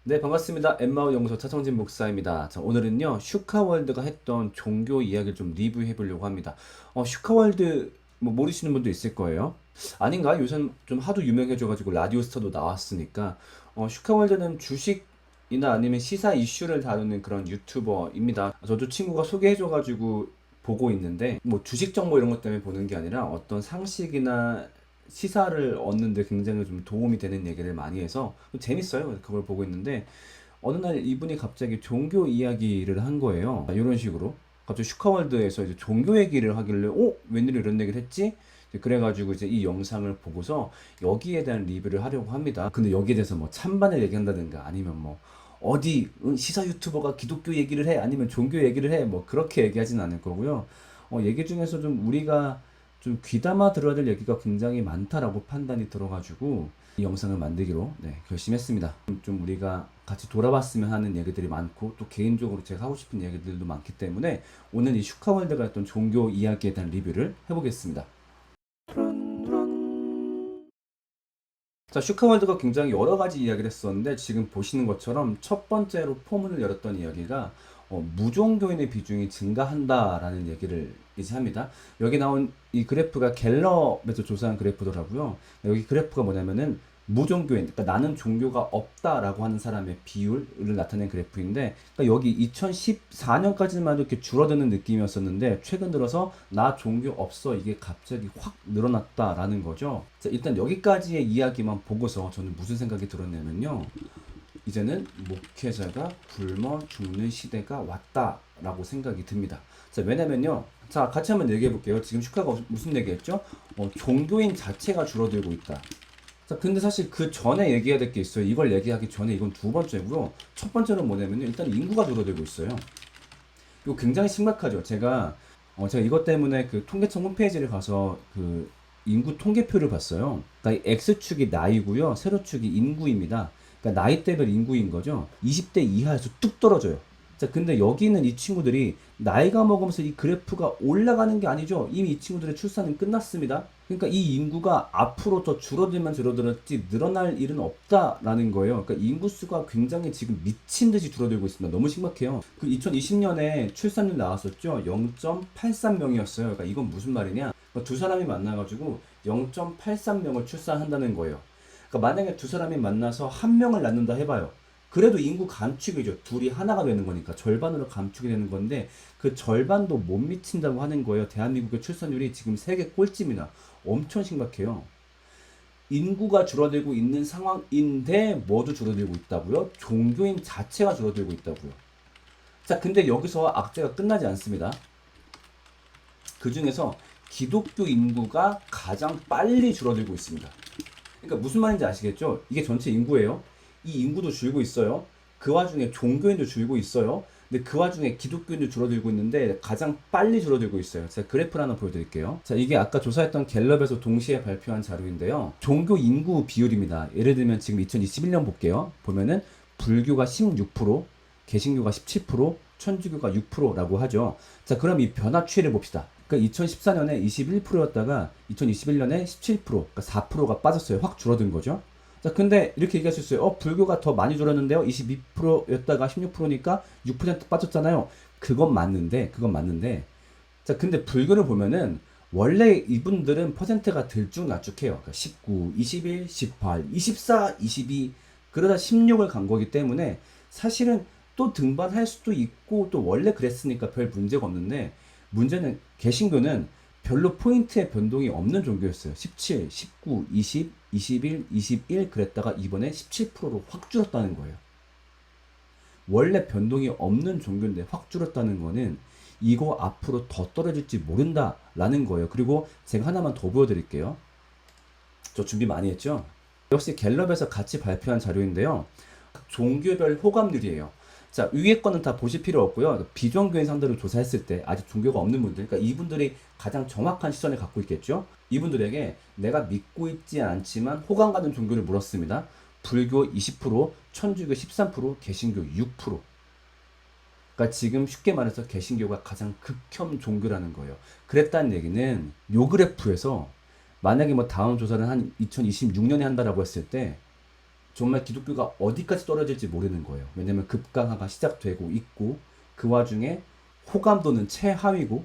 네, 반갑습니다. 엠마오 연구소 차성진 목사입니다. 자, 오늘은요, 슈카월드가 했던 종교 이야기를 좀 리뷰해 보려고 합니다. 슈카월드 뭐 모르시는 분도 있을 거예요. 아닌가? 요즘 좀 하도 유명해져가지고 라디오스타도 나왔으니까. 슈카월드는 주식이나 아니면 시사 이슈를 다루는 그런 유튜버입니다. 저도 친구가 소개해줘가지고 보고 있는데, 뭐 주식 정보 이런 것 때문에 보는 게 아니라 어떤 상식이나 시사를 얻는데 굉장히 좀 도움이 되는 얘기를 많이 해서 재밌어요. 그걸 보고 있는데 어느 날 이분이 갑자기 종교 이야기를 한 거예요. 이런 식으로. 갑자기 슈카월드에서 이제 종교 얘기를 하길래 웬일로 이런 얘기를 했지? 이제 그래가지고 이제 이 영상을 보고서 여기에 대한 리뷰를 하려고 합니다. 근데 여기에 대해서 뭐 찬반을 얘기한다든가 아니면 뭐 어디 시사 유튜버가 기독교 얘기를 해 아니면 종교 얘기를 해 뭐 그렇게 얘기하진 않을 거고요. 얘기 중에서 좀 우리가 좀 귀담아 들어야 될 얘기가 굉장히 많다라고 판단이 들어가지고 이 영상을 만들기로 결심했습니다. 좀 우리가 같이 돌아봤으면 하는 얘기들이 많고 또 개인적으로 제가 하고 싶은 얘기들도 많기 때문에 오늘 이 슈카월드가 했던 종교 이야기에 대한 리뷰를 해보겠습니다. 자, 슈카월드가 굉장히 여러 가지 이야기를 했었는데 지금 보시는 것처럼 첫 번째로 포문을 열었던 이야기가 무종교인의 비중이 증가한다라는 얘기를 이제 합니다. 여기 나온 이 그래프가 갤럽에서 조사한 그래프더라고요. 여기 그래프가 뭐냐면은 무종교인, 그러니까 나는 종교가 없다라고 하는 사람의 비율을 나타낸 그래프인데, 그러니까 여기 2014년까지만 해도 이렇게 줄어드는 느낌이었었는데, 최근 들어서 나 종교 없어 이게 갑자기 확 늘어났다라는 거죠. 자, 일단 여기까지의 이야기만 보고서 저는 무슨 생각이 들었냐면요. 이제는 목회자가 굶어 죽는 시대가 왔다라고 생각이 듭니다. 자, 왜냐면요. 자, 같이 한번 얘기해 볼게요. 지금 슈카가 무슨 얘기했죠? 종교인 자체가 줄어들고 있다. 자, 근데 사실 그 전에 얘기해야 될 게 있어요. 이걸 얘기하기 전에 이건 두 번째고요. 첫 번째는 뭐냐면요. 일단 인구가 줄어들고 있어요. 이거 굉장히 심각하죠. 제가 이것 때문에 그 통계청 홈페이지를 가서 그 인구 통계표를 봤어요. 그러니까 이 X축이 나이고요. 세로축이 인구입니다. 그러니까 나이대별 인구인 거죠. 20대 이하에서 뚝 떨어져요. 자, 근데 여기 있는 이 친구들이 나이가 먹으면서 이 그래프가 올라가는 게 아니죠. 이미 이 친구들의 출산은 끝났습니다. 그러니까 이 인구가 앞으로 더 줄어들면 줄어들었지 늘어날 일은 없다라는 거예요. 그러니까 인구수가 굉장히 지금 미친 듯이 줄어들고 있습니다. 너무 심각해요. 그 2020년에 출산율 나왔었죠. 0.83명이었어요. 그러니까 이건 무슨 말이냐? 그러니까 두 사람이 만나가지고 0.83명을 출산한다는 거예요. 그러니까 만약에 두 사람이 만나서 한 명을 낳는다 해봐요. 그래도 인구 감축이죠. 둘이 하나가 되는 거니까 절반으로 감축이 되는 건데 그 절반도 못 미친다고 하는 거예요. 대한민국의 출산율이 지금 세계 꼴찌입니다. 엄청 심각해요. 인구가 줄어들고 있는 상황인데 뭐도 줄어들고 있다고요? 종교인 자체가 줄어들고 있다고요. 자, 근데 여기서 악재가 끝나지 않습니다. 그 중에서 기독교 인구가 가장 빨리 줄어들고 있습니다. 그러니까 무슨 말인지 아시겠죠? 이게 전체 인구예요. 이 인구도 줄고 있어요. 그 와중에 종교인도 줄고 있어요. 근데 그 와중에 기독교인도 줄어들고 있는데 가장 빨리 줄어들고 있어요. 제가 그래프를 하나 보여드릴게요. 자, 이게 아까 조사했던 갤럽에서 동시에 발표한 자료인데요. 종교 인구 비율입니다. 예를 들면 지금 2021년 볼게요. 보면은 불교가 16%, 개신교가 17%, 천주교가 6%라고 하죠. 자, 그럼 이 변화 추이를 봅시다. 그러니까 2014년에 21%였다가 2021년에 17%, 그러니까 4%가 빠졌어요. 확 줄어든 거죠. 자, 근데 이렇게 얘기할 수 있어요. 불교가 더 많이 줄었는데요. 22%였다가 16%니까 6% 빠졌잖아요. 그건 맞는데. 자, 근데 불교를 보면은 원래 이분들은 퍼센트가 들쭉날쭉해요. 그러니까 19, 21, 18, 24, 22 그러다 16을 간 거기 때문에 사실은 또 등반할 수도 있고 또 원래 그랬으니까 별 문제가 없는데 문제는 개신교는 별로 포인트의 변동이 없는 종교였어요. 17, 19, 20, 21, 21 그랬다가 이번에 17%로 확 줄었다는 거예요. 원래 변동이 없는 종교인데 확 줄었다는 거는 이거 앞으로 더 떨어질지 모른다라는 거예요. 그리고 제가 하나만 더 보여드릴게요. 저 준비 많이 했죠? 역시 갤럽에서 같이 발표한 자료인데요. 종교별 호감률이에요. 자, 위에 거는 다 보실 필요 없고요. 비종교인 상대로 조사했을 때 아직 종교가 없는 분들, 그러니까 이분들이 가장 정확한 시선을 갖고 있겠죠. 이분들에게 내가 믿고 있지 않지만 호감 가는 종교를 물었습니다. 불교 20%, 천주교 13%, 개신교 6%. 그러니까 지금 쉽게 말해서 개신교가 가장 극혐 종교라는 거예요. 그랬다는 얘기는 요 그래프에서 만약에 뭐 다음 조사를 한 2026년에 한다라고 했을 때 정말 기독교가 어디까지 떨어질지 모르는 거예요. 왜냐면 급강화가 시작되고 있고 그 와중에 호감도는 최하위고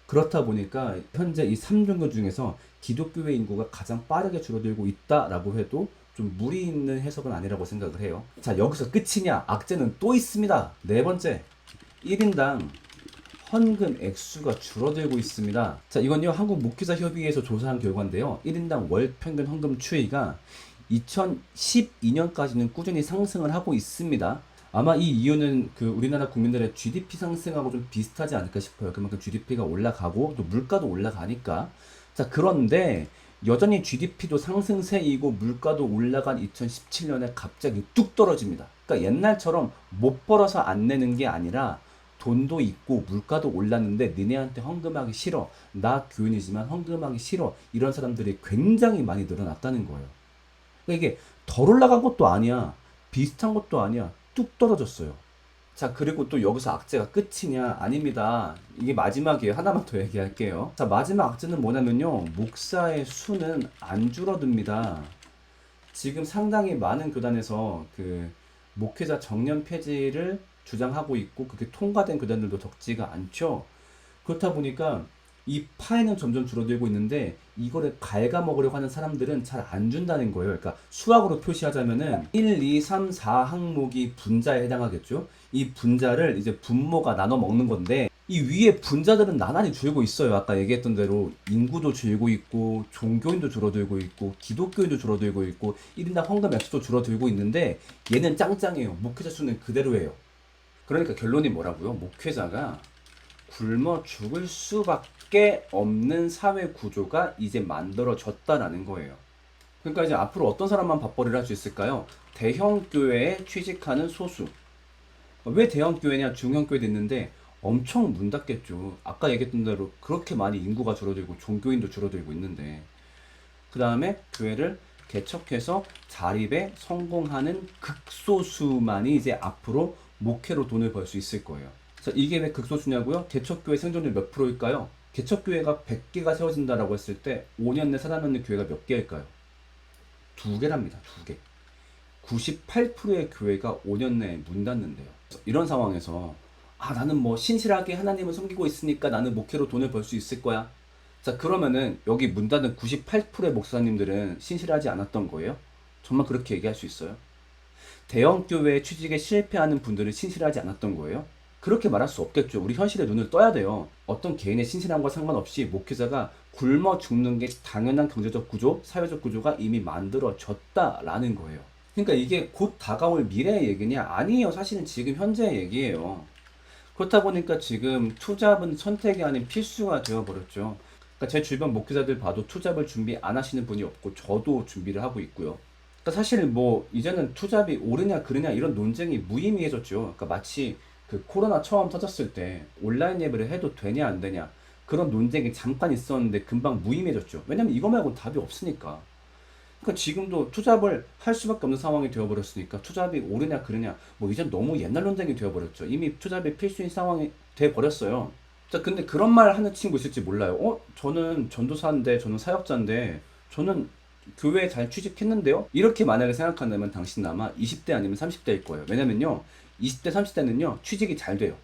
그렇다 보니까 현재 이 3종교 중에서 기독교의 인구가 가장 빠르게 줄어들고 있다라고 해도 좀 무리 있는 해석은 아니라고 생각을 해요. 자, 여기서 끝이냐? 악재는 또 있습니다. 네 번째, 1인당 헌금 액수가 줄어들고 있습니다. 자, 이건요, 한국목회자협의회에서 조사한 결과인데요. 1인당 월 평균 헌금 추이가 2012년까지는 꾸준히 상승을 하고 있습니다. 아마 이 이유는 그 우리나라 국민들의 GDP 상승하고 좀 비슷하지 않을까 싶어요. 그만큼 GDP가 올라가고 또 물가도 올라가니까. 자, 그런데 여전히 GDP도 상승세이고 물가도 올라간 2017년에 갑자기 뚝 떨어집니다. 그러니까 옛날처럼 못 벌어서 안 내는 게 아니라 돈도 있고 물가도 올랐는데 니네한테 헌금하기 싫어. 나 교인이지만 헌금하기 싫어. 이런 사람들이 굉장히 많이 늘어났다는 거예요. 그러니까 이게 덜 올라간 것도 아니야. 비슷한 것도 아니야. 뚝 떨어졌어요. 자, 그리고 또 여기서 악재가 끝이냐? 아닙니다. 이게 마지막이에요. 하나만 더 얘기할게요. 자, 마지막 악재는 뭐냐면요. 목사의 수는 안 줄어듭니다. 지금 상당히 많은 교단에서 그 목회자 정년 폐지를 주장하고 있고 그게 통과된 교단들도 적지가 않죠. 그렇다 보니까 이 파이는 점점 줄어들고 있는데 이거를 갉아먹으려고 하는 사람들은 잘 안 준다는 거예요. 그러니까 수학으로 표시하자면은 1, 2, 3, 4 항목이 분자에 해당하겠죠. 이 분자를 이제 분모가 나눠 먹는 건데 이 위에 분자들은 나날이 줄고 있어요. 아까 얘기했던 대로 인구도 줄고 있고 종교인도 줄어들고 있고 기독교인도 줄어들고 있고 1인당 헌금 액수도 줄어들고 있는데 얘는 짱짱해요. 목회자 수는 그대로예요. 그러니까 결론이 뭐라고요? 목회자가 굶어 죽을 수밖에 없는 사회 구조가 이제 만들어졌다라는 거예요. 그러니까 이제 앞으로 어떤 사람만 밥벌이를 할 수 있을까요? 대형 교회에 취직하는 소수. 왜 대형 교회냐 중형 교회도 있는데 엄청 문 닫겠죠. 아까 얘기했던 대로 그렇게 많이 인구가 줄어들고 종교인도 줄어들고 있는데 그 다음에 교회를 개척해서 자립에 성공하는 극소수만이 이제 앞으로 목회로 돈을 벌 수 있을 거예요. 자, 이게 왜 극소수냐고요? 개척교회 생존율 몇 프로일까요? 개척교회가 100개가 세워진다라고 했을 때 5년 내 살아남는 교회가 몇 개일까요? 2개랍니다. 2개. 98%의 교회가 5년 내에 문 닫는데요. 이런 상황에서 나는 뭐 신실하게 하나님을 섬기고 있으니까 나는 목회로 돈을 벌 수 있을 거야. 자, 그러면은 여기 문 닫은 98%의 목사님들은 신실하지 않았던 거예요? 정말 그렇게 얘기할 수 있어요? 대형 교회 취직에 실패하는 분들은 신실하지 않았던 거예요? 그렇게 말할 수 없겠죠. 우리 현실에 눈을 떠야 돼요. 어떤 개인의 신실함과 상관없이 목회자가 굶어 죽는 게 당연한 경제적 구조, 사회적 구조가 이미 만들어졌다라는 거예요. 그러니까 이게 곧 다가올 미래의 얘기냐? 아니에요. 사실은 지금 현재의 얘기예요. 그렇다 보니까 지금 투잡은 선택이 아닌 필수가 되어버렸죠. 그러니까 제 주변 목회자들 봐도 투잡을 준비 안 하시는 분이 없고 저도 준비를 하고 있고요. 그러니까 사실 뭐 이제는 투잡이 옳으냐 그르냐 이런 논쟁이 무의미해졌죠. 그러니까 마치 그 코로나 처음 터졌을 때 온라인 예배를 해도 되냐 안 되냐 그런 논쟁이 잠깐 있었는데 금방 무의미해졌죠. 왜냐면 이거 말고 답이 없으니까. 그러니까 지금도 투잡을 할 수밖에 없는 상황이 되어버렸으니까 투잡이 옳으냐 그르냐 뭐 이제 너무 옛날 논쟁이 되어버렸죠. 이미 투잡이 필수인 상황이 돼버렸어요. 자, 근데 그런 말 하는 친구 있을지 몰라요. 저는 전도사인데 저는 사역자인데 저는 교회에 잘 취직했는데요? 이렇게 만약에 생각한다면 당신은 아마 20대 아니면 30대일 거예요. 왜냐면요 20대 30대는요 취직이 잘 돼요.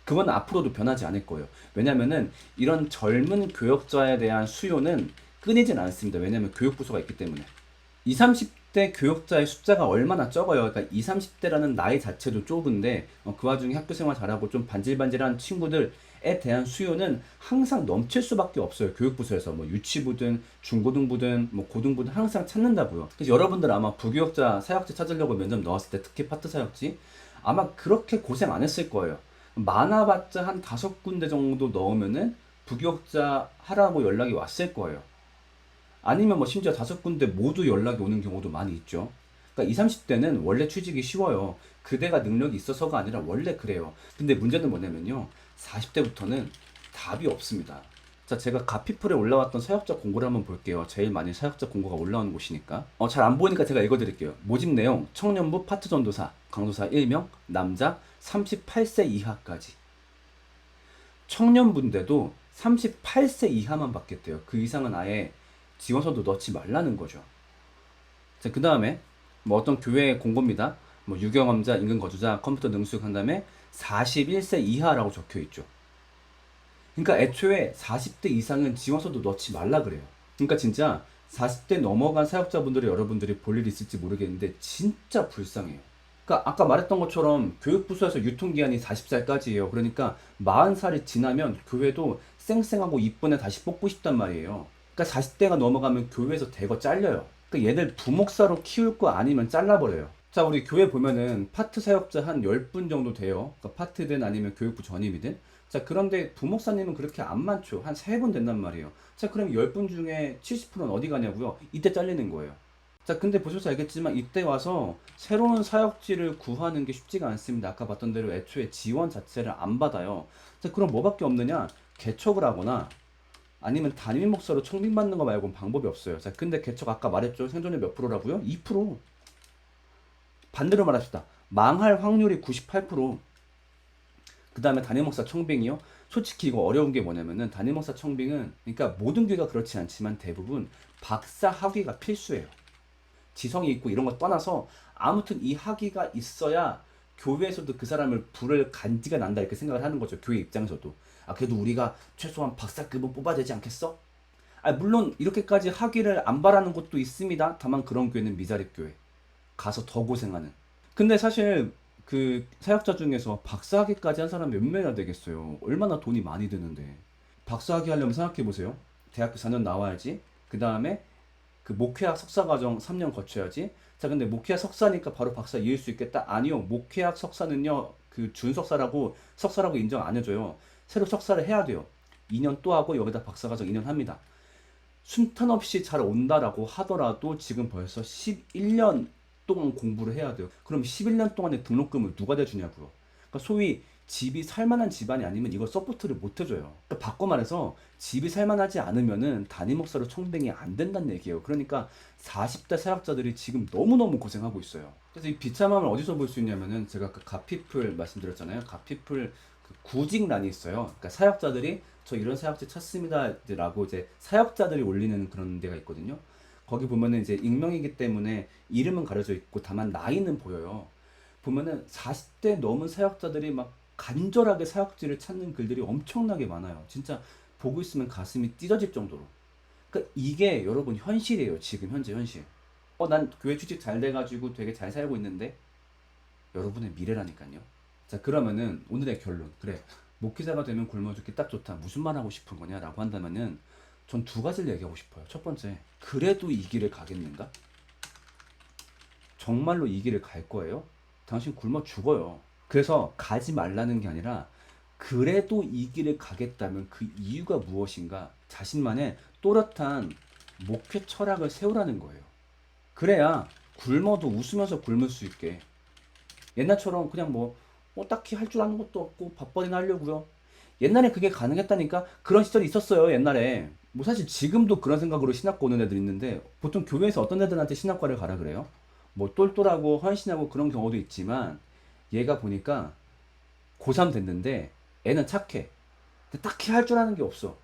그건 앞으로도 변하지 않을 거예요. 왜냐면은 이런 젊은 교역자에 대한 수요는 끊이진 않습니다. 왜냐면 교육부서가 있기 때문에. 20, 30대 교역자의 숫자가 얼마나 적어요. 그러니까 20, 30대라는 나이 자체도 좁은데 그 와중에 학교 생활 잘하고 좀 반질반질한 친구들에 대한 수요는 항상 넘칠 수밖에 없어요. 교육부서에서 뭐 유치부든 중고등부든 뭐 고등부든 항상 찾는다고요. 그래서 여러분들 아마 부교역자 사역지 찾으려고 면접 넣었을 때 특히 파트 사역지 아마 그렇게 고생 안 했을 거예요. 많아봤자 한 5군데 정도 넣으면은 부교역자 하라고 연락이 왔을 거예요. 아니면 뭐 심지어 5군데 모두 연락이 오는 경우도 많이 있죠. 그러니까 20, 30대는 원래 취직이 쉬워요. 그대가 능력이 있어서가 아니라 원래 그래요. 근데 문제는 뭐냐면요. 40대부터는 답이 없습니다. 자, 제가 가피풀에 올라왔던 사역자 공고를 한번 볼게요. 제일 많이 사역자 공고가 올라오는 곳이니까. 잘 안 보이니까 제가 읽어드릴게요. 모집 내용, 청년부 파트 전도사, 강도사 1명, 남자 38세 이하까지. 청년부인데도 38세 이하만 받겠대요. 그 이상은 아예 지원서도 넣지 말라는 거죠. 자, 그 다음에 뭐 어떤 교회 공고입니다. 뭐 유경험자, 인근 거주자, 컴퓨터 능숙 한 다음에 41세 이하라고 적혀 있죠. 그러니까 애초에 40대 이상은 지원서도 넣지 말라 그래요. 그러니까 진짜 40대 넘어간 사역자분들이 여러분들이 볼 일 있을지 모르겠는데 진짜 불쌍해요. 그러니까 아까 말했던 것처럼 교육부서에서 유통기한이 40살까지예요. 그러니까 40살이 지나면 교회도 쌩쌩하고 이쁜 애 다시 뽑고 싶단 말이에요. 그러니까 40대가 넘어가면 교회에서 대거 잘려요. 그러니까 얘들 부목사로 키울 거 아니면 잘라버려요. 자, 우리 교회 보면은 파트 사역자 한 10분 정도 돼요. 그러니까 파트든 아니면 교육부 전임이든. 자, 그런데 부목사님은 그렇게 안 많죠. 한 3분 된단 말이에요. 자, 그럼 10분 중에 70%는 어디 가냐고요? 이때 잘리는 거예요. 자, 근데 보셔서 알겠지만 이때 와서 새로운 사역지를 구하는 게 쉽지가 않습니다. 아까 봤던 대로 애초에 지원 자체를 안 받아요. 자, 그럼 뭐밖에 없느냐? 개척을 하거나 아니면 담임 목사로 청빙받는 거 말고는 방법이 없어요. 자, 근데 개척 아까 말했죠. 생존율 몇 프로라고요? 2%. 반대로 말합시다. 망할 확률이 98%. 그 다음에 담임 목사 청빙이요. 솔직히 이거 어려운 게 뭐냐면은 담임 목사 청빙은 그러니까 모든 교회가 그렇지 않지만 대부분 박사 학위가 필수예요. 지성이 있고 이런 거 떠나서 아무튼 이 학위가 있어야 교회에서도 그 사람을 부를 간지가 난다 이렇게 생각을 하는 거죠. 교회 입장에서도. 아, 그래도 우리가 최소한 박사급은 뽑아야 되지 않겠어? 아, 물론 이렇게까지 학위를 안 바라는 곳도 있습니다. 다만 그런 교회는 미자립 교회. 가서 더 고생하는. 근데 사실 그 사역자 중에서 박사학위까지 한 사람 몇 명이나 되겠어요. 얼마나 돈이 많이 드는데. 박사학위 하려면 생각해 보세요. 대학교 4년 나와야지. 그 다음에 그 목회학 석사과정 3년 거쳐야지. 자, 근데 목회학 석사니까 바로 박사 이을 수 있겠다? 아니요. 목회학 석사는요, 그 석사라고 인정 안 해줘요. 새로 석사를 해야 돼요. 2년 또 하고 여기다 박사과정 2년 합니다. 순탄 없이 잘 온다라고 하더라도 지금 벌써 11년 동안 공부를 해야 돼요. 그럼 11년 동안의 등록금을 누가 대주냐고요. 그러니까 소위 집이 살만한 집안이 아니면 이걸 서포트를 못 해줘요. 그러니까 바꿔 말해서 집이 살만하지 않으면은 담임 목사로 청빙이 안 된다는 얘기예요. 그러니까 40대 사역자들이 지금 너무너무 고생하고 있어요. 그래서 이 비참함을 어디서 볼 수 있냐면은 제가 그 갓피플 말씀드렸잖아요. 갓피플 그 구직란이 있어요. 그러니까 사역자들이 저 이런 사역자 찾습니다라고 이제 사역자들이 올리는 그런 데가 있거든요. 거기 보면은 이제 익명이기 때문에 이름은 가려져 있고 다만 나이는 보여요. 보면은 40대 넘은 사역자들이 막 간절하게 사역지를 찾는 글들이 엄청나게 많아요. 진짜 보고 있으면 가슴이 찢어질 정도로. 그러니까 이게 여러분 현실이에요. 지금 현재 현실. 난 교회 취직 잘 돼가지고 되게 잘 살고 있는데 여러분의 미래라니까요. 자, 그러면은 오늘의 결론. 그래, 목회자가 되면 굶어 죽기 딱 좋다. 무슨 말 하고 싶은 거냐라고 한다면은 전 두 가지를 얘기하고 싶어요. 첫 번째, 그래도 이 길을 가겠는가? 정말로 이 길을 갈 거예요? 당신 굶어 죽어요. 그래서 가지 말라는 게 아니라 그래도 이 길을 가겠다면 그 이유가 무엇인가? 자신만의 또렷한 목회 철학을 세우라는 거예요. 그래야 굶어도 웃으면서 굶을 수 있게. 옛날처럼 그냥 딱히 할 줄 아는 것도 없고 밥벌이나 하려고요. 옛날에 그게 가능했다니까. 그런 시절이 있었어요, 옛날에. 뭐 사실 지금도 그런 생각으로 신학과 오는 애들 있는데 보통 교회에서 어떤 애들한테 신학과를 가라 그래요? 뭐 똘똘하고 헌신하고 그런 경우도 있지만 얘가 보니까 고3 됐는데 애는 착해. 근데 딱히 할 줄 아는 게 없어.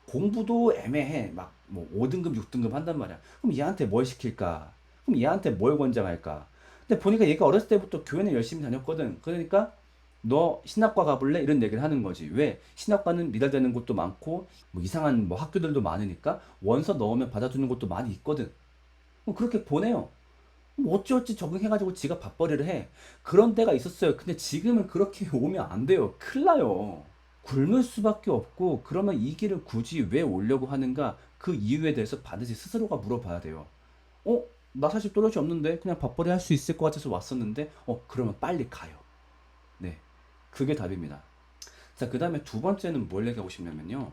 공부도 애매해. 막 뭐 5등급, 6등급 한단 말이야. 그럼 얘한테 뭘 시킬까? 그럼 얘한테 뭘 권장할까? 근데 보니까 얘가 어렸을 때부터 교회는 열심히 다녔거든. 그러니까 너 신학과 가볼래? 이런 얘기를 하는 거지. 왜? 신학과는 미달되는 곳도 많고 뭐 이상한 뭐 학교들도 많으니까 원서 넣으면 받아주는 곳도 많이 있거든. 그렇게 보내요. 뭐 어찌어찌 적응해가지고 지가 밥벌이를 해. 그런 때가 있었어요. 근데 지금은 그렇게 오면 안 돼요. 큰일 나요. 굶을 수밖에 없고 그러면 이 길을 굳이 왜 오려고 하는가 그 이유에 대해서 반드시 스스로가 물어봐야 돼요. 나 사실 또렷이 없는데 그냥 밥벌이 할 수 있을 것 같아서 왔었는데 그러면 빨리 가요. 네, 그게 답입니다. 자, 그 다음에 두 번째는 뭘 얘기하고 싶냐면요,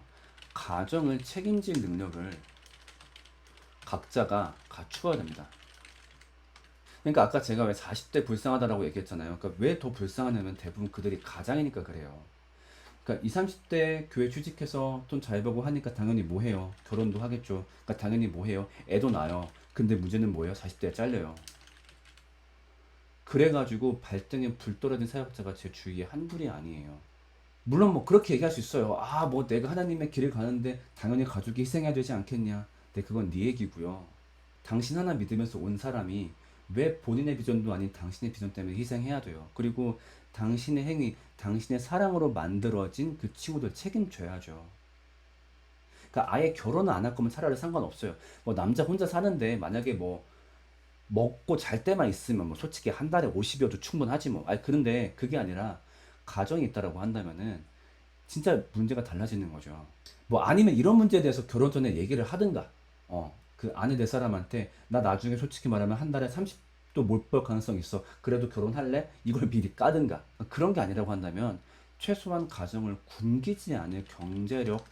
가정을 책임질 능력을 각자가 갖추어야 됩니다. 그러니까 아까 제가 왜 40대 불쌍하다라고 얘기했잖아요. 그러니까 왜 더 불쌍하냐면 대부분 그들이 가장이니까 그래요. 그러니까 20, 30대 교회 취직해서 돈 잘 벌고 하니까 당연히 뭐 해요? 결혼도 하겠죠. 그러니까 당연히 뭐 해요? 애도 낳아요. 근데 문제는 뭐예요? 40대에 잘려요. 그래가지고 발등에 불 떨어진 사역자가 제 주위에 한둘이 아니에요. 물론 뭐 그렇게 얘기할 수 있어요. 뭐 내가 하나님의 길을 가는데 당연히 가족이 희생해야 되지 않겠냐. 근데 그건 네 얘기고요. 당신 하나 믿으면서 온 사람이 왜 본인의 비전도 아닌 당신의 비전 때문에 희생해야 돼요? 그리고 당신의 행위, 당신의 사랑으로 만들어진 그 친구들 책임져야죠. 그러니까 아예 결혼을 안 할 거면 차라리 상관없어요. 뭐 남자 혼자 사는데 만약에 뭐 먹고 잘 때만 있으면 뭐 솔직히 한 달에 50여도 충분하지 뭐. 아니 그런데 그게 아니라 가정이 있다라고 한다면은 진짜 문제가 달라지는 거죠. 뭐 아니면 이런 문제에 대해서 결혼 전에 얘기를 하든가. 그 아내 내 사람한테 나 나중에 솔직히 말하면 한 달에 30도 못 벌 가능성 있어. 그래도 결혼할래? 이걸 미리 까든가. 그런 게 아니라고 한다면 최소한 가정을 굶기지 않을 경제력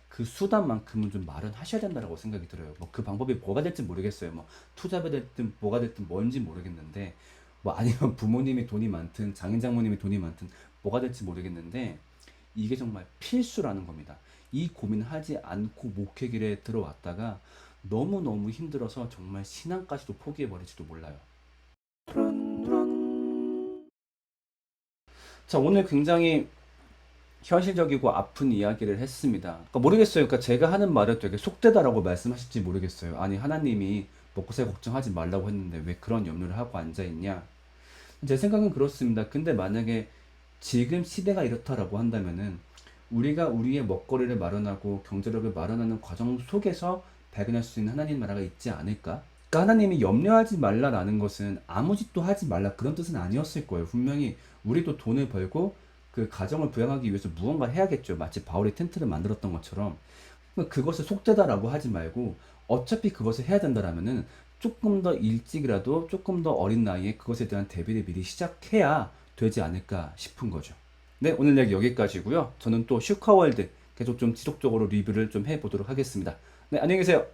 그 수단만큼은 좀 마련하셔야 된다고 생각이 들어요. 뭐 그 방법이 뭐가 될지 모르겠어요. 뭐 투자가 됐든 뭐가 됐든 뭔지 모르겠는데 뭐 아니면 부모님이 돈이 많든 장인 장모님이 돈이 많든 뭐가 될지 모르겠는데 이게 정말 필수라는 겁니다. 이 고민하지 않고 목회길에 들어왔다가 너무너무 힘들어서 정말 신앙까지도 포기해버릴지도 몰라요. 자, 오늘 굉장히 현실적이고 아픈 이야기를 했습니다. 그러니까 모르겠어요. 그러니까 제가 하는 말을 되게 속되다라고 말씀하실지 모르겠어요. 아니, 하나님이 먹고 살 걱정하지 말라고 했는데 왜 그런 염려를 하고 앉아있냐? 제 생각은 그렇습니다. 근데 만약에 지금 시대가 이렇다라고 한다면은 우리가 우리의 먹거리를 마련하고 경제력을 마련하는 과정 속에서 발견할 수 있는 하나님 나라가 있지 않을까? 그러니까 하나님이 염려하지 말라라는 것은 아무 짓도 하지 말라 그런 뜻은 아니었을 거예요. 분명히 우리도 돈을 벌고 그 가정을 부양하기 위해서 무언가 해야겠죠. 마치 바울이 텐트를 만들었던 것처럼. 그것을 속되다라고 하지 말고 어차피 그것을 해야 된다라면은 조금 더 일찍이라도 조금 더 어린 나이에 그것에 대한 대비를 미리 시작해야 되지 않을까 싶은 거죠. 네, 오늘 얘기 여기까지고요. 저는 또 슈카월드 계속 좀 지속적으로 리뷰를 좀 해보도록 하겠습니다. 네, 안녕히 계세요.